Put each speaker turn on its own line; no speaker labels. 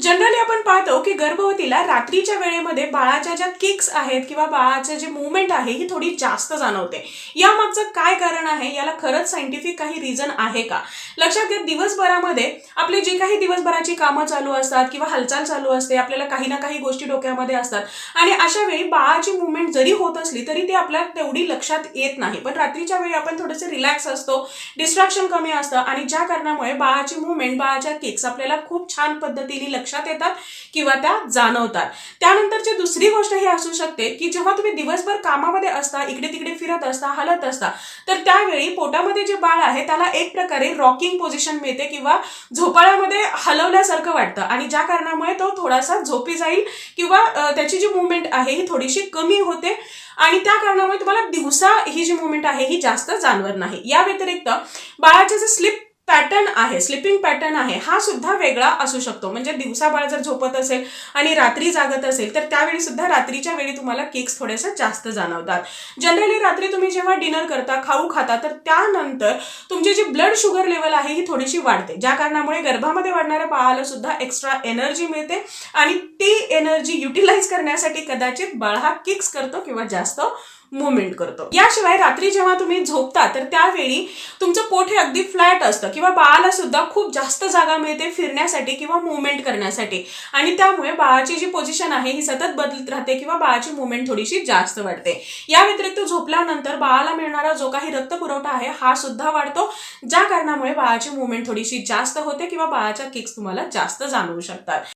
Generally आपण पाहतो की गर्भवतीला रात्रीच्या वेळेमध्ये बाळाच्या ज्या किक्स आहेत किंवा बाळाचं जे मुवमेंट आहे ही थोडी जास्त जाणवते. यामागचं काय कारण आहे, याला खरंच सायंटिफिक काही रिझन आहे का? लक्षात घ्या, दिवसभरामध्ये आपले जे काही दिवसभराची कामं चालू असतात किंवा हालचाल चालू असते, आपल्याला काही ना काही गोष्टी डोक्यामध्ये असतात आणि अशा वेळी बाळाची मुवमेंट जरी होत असली तरी ते आपल्याला तेवढी लक्षात येत नाही. पण रात्रीच्या वेळी आपण थोडेसे रिलॅक्स असतो, डिस्ट्रॅक्शन कमी असतं आणि ज्या कारणामुळे बाळाची मुवमेंट, बाळाच्या किक्स आपल्याला खूप छान पद्धतीने लक्षात येतात किंवा त्या जाणवतात. त्यानंतरची दुसरी गोष्ट ही असू शकते की जेव्हा तुम्ही दिवसभर कामामध्ये असता, इकडे तिकडे फिरत असता, हलत असता, तर त्यावेळी पोटामध्ये जे बाळ आहे त्याला एक प्रकारे रॉकिंग पोझिशन मिळते किंवा झोपाळ्यामध्ये हलवल्यासारखं वाटतं आणि ज्या कारणामुळे तो थोडासा झोपी जाईल किंवा त्याची जी मुवमेंट आहे ही थोडीशी कमी होते आणि त्या कारणामुळे तुम्हाला दिवसा ही जी मुवमेंट आहे ही जास्त जाणवत नाही. या व्यतिरिक्त बाळाचे जे स्लिपिंग पॅटर्न आहे हा सुद्धा वेगळा असू शकतो. म्हणजे दिवसा बाळ जर झोपत असेल आणि रात्री जागत असेल तर त्यावेळी सुद्धा रात्रीच्या वेळी तुम्हाला किक्स थोडेसे जास्त जाणवतात. जनरली रात्री तुम्ही जेव्हा डिनर करता, खाऊ खाता, तर त्यानंतर तुमची जी ब्लड शुगर लेवल आहे ही थोडीशी वाढते, ज्या कारणामुळे गर्भामध्ये वाढणाऱ्या बाळाला सुद्धा एक्स्ट्रा एनर्जी मिळते आणि ती एनर्जी युटिलाइज करण्यासाठी कदाचित बाळ हा किक्स करतो किंवा जास्त मुवमेंट करतो. याशिवाय रात्री जेव्हा तुम्ही झोपता तर त्यावेळी तुमचं पोट हे अगदी फ्लॅट असतं किंवा बाळाला सुद्धा खूप जास्त जागा मिळते फिरण्यासाठी किंवा मुवमेंट करण्यासाठी आणि त्यामुळे बाळाची जी पोझिशन आहे ही सतत बदलत राहते किंवा बाळाची मुवमेंट थोडीशी जास्त वाढते. या व्यतिरिक्त झोपल्यानंतर बाळाला मिळणारा जो काही रक्तपुरवठा आहे हा सुद्धा वाढतो, ज्या कारणामुळे बाळाची मुवमेंट थोडीशी जास्त होते किंवा बाळाच्या किक्स तुम्हाला जास्त जाणवू शकतात.